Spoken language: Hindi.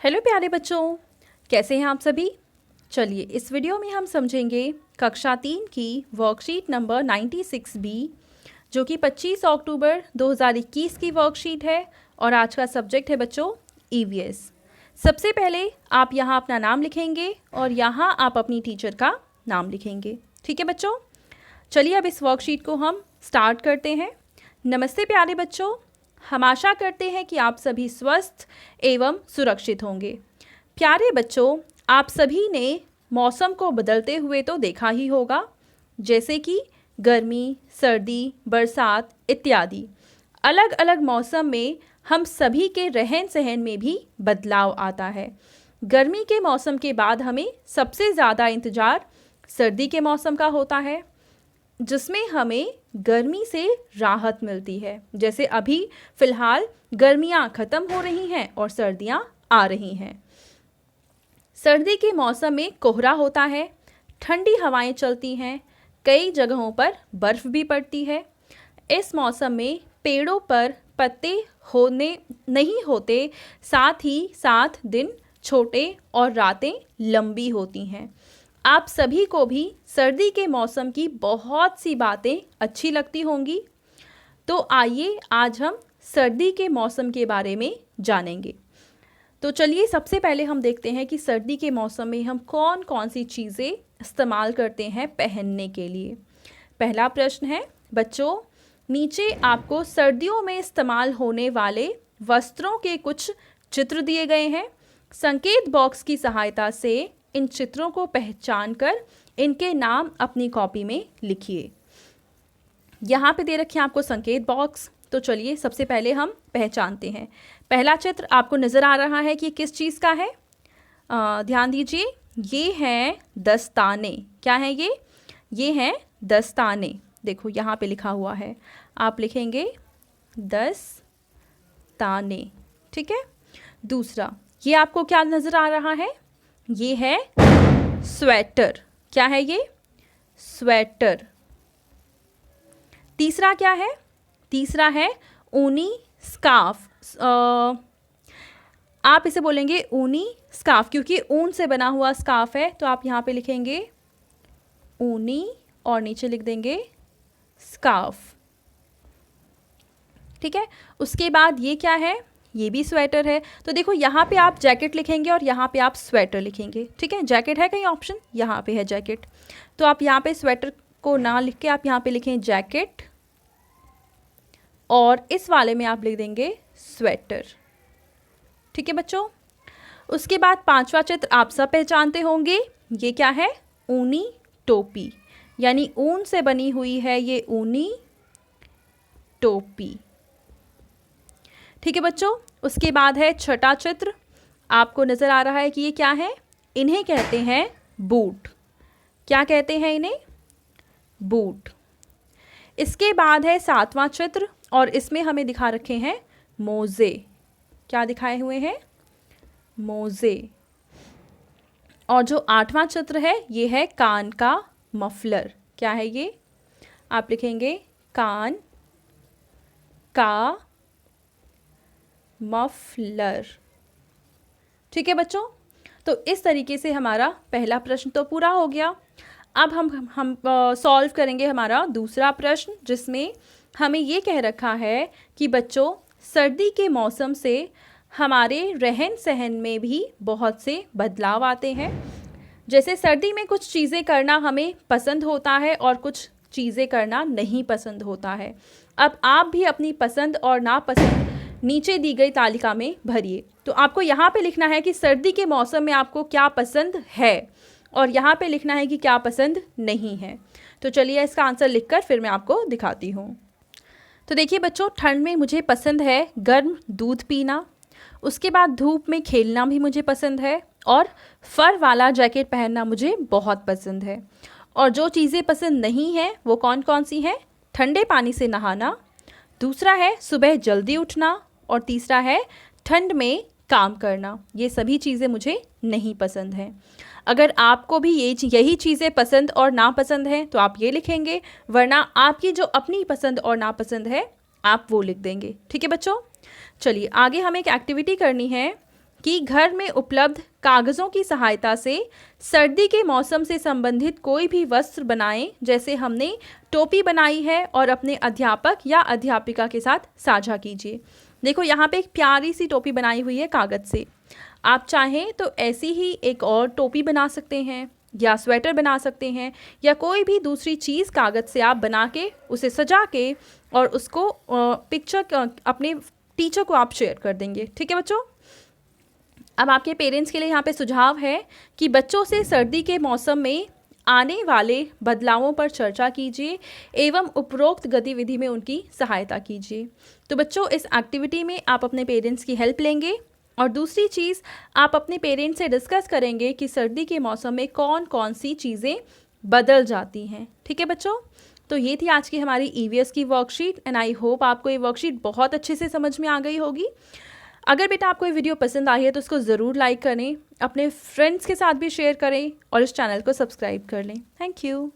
हेलो प्यारे बच्चों, कैसे हैं आप सभी। चलिए इस वीडियो में हम समझेंगे कक्षा 3 की वर्कशीट नंबर 96B जो कि 25 अक्टूबर 2021 की वर्कशीट है और आज का सब्जेक्ट है बच्चों ईवीएस। सबसे पहले आप यहाँ अपना नाम लिखेंगे और यहाँ आप अपनी टीचर का नाम लिखेंगे। ठीक है बच्चों, चलिए अब इस वर्कशीट को हम स्टार्ट करते हैं। नमस्ते प्यारे बच्चों, हम आशा करते हैं कि आप सभी स्वस्थ एवं सुरक्षित होंगे। प्यारे बच्चों, आप सभी ने मौसम को बदलते हुए तो देखा ही होगा, जैसे कि गर्मी, सर्दी, बरसात इत्यादि। अलग अलग मौसम में हम सभी के रहन सहन में भी बदलाव आता है। गर्मी के मौसम के बाद हमें सबसे ज़्यादा इंतज़ार सर्दी के मौसम का होता है, जिसमें हमें गर्मी से राहत मिलती है। जैसे अभी फ़िलहाल गर्मियाँ ख़त्म हो रही हैं और सर्दियाँ आ रही हैं। सर्दी के मौसम में कोहरा होता है, ठंडी हवाएं चलती हैं, कई जगहों पर बर्फ़ भी पड़ती है। इस मौसम में पेड़ों पर पत्ते होने नहीं होते, साथ ही साथ दिन छोटे और रातें लंबी होती हैं। आप सभी को भी सर्दी के मौसम की बहुत सी बातें अच्छी लगती होंगी, तो आइए आज हम सर्दी के मौसम के बारे में जानेंगे। तो चलिए सबसे पहले हम देखते हैं कि सर्दी के मौसम में हम कौन कौन सी चीज़ें इस्तेमाल करते हैं पहनने के लिए। पहला प्रश्न है बच्चों, नीचे आपको सर्दियों में इस्तेमाल होने वाले वस्त्रों के कुछ चित्र दिए गए हैं। संकेत बॉक्स की सहायता से इन चित्रों को पहचान कर इनके नाम अपनी कॉपी में लिखिए। यहाँ पे दे रखे हैं आपको संकेत बॉक्स, तो चलिए सबसे पहले हम पहचानते हैं। पहला चित्र आपको नज़र आ रहा है कि किस चीज़ का है। ध्यान दीजिए, ये हैं दस्ताने। क्या है ये हैं दस्ताने। देखो यहाँ पे लिखा हुआ है, आप लिखेंगे दस्ताने। ठीक है। दूसरा, ये आपको क्या नज़र आ रहा है, ये है स्वेटर। क्या है ये, स्वेटर। तीसरा क्या है, तीसरा है ऊनी स्कार्फ। आप इसे बोलेंगे ऊनी स्कार्फ क्योंकि ऊन से बना हुआ स्कार्फ है, तो आप यहाँ पे लिखेंगे ऊनी और नीचे लिख देंगे स्कार्फ। ठीक है। उसके बाद ये क्या है, ये भी स्वेटर है। तो देखो यहाँ पे आप जैकेट लिखेंगे और यहाँ पे आप स्वेटर लिखेंगे। ठीक है, जैकेट है कहीं ऑप्शन, यहाँ पे है जैकेट, तो आप यहाँ पे स्वेटर को ना लिख के आप यहाँ पे लिखें जैकेट और इस वाले में आप लिख देंगे स्वेटर। ठीक है बच्चों। उसके बाद पांचवा चित्र आप सब पहचानते होंगे, ये क्या है, ऊनी टोपी, यानी ऊन से बनी हुई है ये ऊनी टोपी। ठीक है बच्चों। उसके बाद है छठा चित्र, आपको नज़र आ रहा है कि ये क्या है, इन्हें कहते हैं बूट। क्या कहते हैं इन्हें, बूट। इसके बाद है सातवां चित्र और इसमें हमें दिखा रखे हैं मोज़े। क्या दिखाए हुए हैं, मोज़े। और जो आठवां चित्र है ये है कान का मफलर। क्या है ये, आप लिखेंगे कान का मफलर। ठीक है बच्चों। तो इस तरीके से हमारा पहला प्रश्न तो पूरा हो गया। अब हम सॉल्व करेंगे हमारा दूसरा प्रश्न, जिसमें हमें ये कह रखा है कि बच्चों सर्दी के मौसम से हमारे रहन सहन में भी बहुत से बदलाव आते हैं। जैसे सर्दी में कुछ चीज़ें करना हमें पसंद होता है और कुछ चीज़ें करना नहीं पसंद होता है। अब आप भी अपनी पसंद और नापसंद नीचे दी गई तालिका में भरिए। तो आपको यहाँ पे लिखना है कि सर्दी के मौसम में आपको क्या पसंद है और यहाँ पे लिखना है कि क्या पसंद नहीं है। तो चलिए इसका आंसर लिखकर फिर मैं आपको दिखाती हूँ। तो देखिए बच्चों, ठंड में मुझे पसंद है गर्म दूध पीना, उसके बाद धूप में खेलना भी मुझे पसंद है, और फर वाला जैकेट पहनना मुझे बहुत पसंद है। और जो चीज़ें पसंद नहीं हैं वो कौन कौन सी हैं, ठंडे पानी से नहाना, दूसरा है सुबह जल्दी उठना, और तीसरा है ठंड में काम करना। ये सभी चीज़ें मुझे नहीं पसंद हैं। अगर आपको भी यही चीज़ें पसंद और नापसंद हैं तो आप ये लिखेंगे, वरना आपकी जो अपनी पसंद और नापसंद है आप वो लिख देंगे। ठीक है बच्चों। चलिए आगे हमें एक एक्टिविटी करनी है कि घर में उपलब्ध कागज़ों की सहायता से सर्दी के मौसम से संबंधित कोई भी वस्त्र बनाएं। जैसे हमने टोपी बनाई है और अपने अध्यापक या अध्यापिका के साथ साझा कीजिए। देखो यहाँ पे एक प्यारी सी टोपी बनाई हुई है कागज़ से। आप चाहें तो ऐसी ही एक और टोपी बना सकते हैं या स्वेटर बना सकते हैं या कोई भी दूसरी चीज़ कागज़ से आप बना के उसे सजा के और उसको पिक्चर अपने टीचर को आप शेयर कर देंगे। ठीक है बच्चों। अब आपके पेरेंट्स के लिए यहाँ पे सुझाव है कि बच्चों से सर्दी के मौसम में आने वाले बदलावों पर चर्चा कीजिए एवं उपरोक्त गतिविधि में उनकी सहायता कीजिए। तो बच्चों, इस एक्टिविटी में आप अपने पेरेंट्स की हेल्प लेंगे और दूसरी चीज़, आप अपने पेरेंट्स से डिस्कस करेंगे कि सर्दी के मौसम में कौन कौन सी चीज़ें बदल जाती हैं। ठीक है बच्चों। तो ये थी आज की हमारी ईवीएस की वर्कशीट एंड आई होप आपको ये वर्कशीट बहुत अच्छे से समझ में आ गई होगी। अगर बेटा आपको ये वीडियो पसंद आई है तो इसको ज़रूर लाइक करें, अपने फ्रेंड्स के साथ भी शेयर करें और इस चैनल को सब्सक्राइब कर लें। Thank you.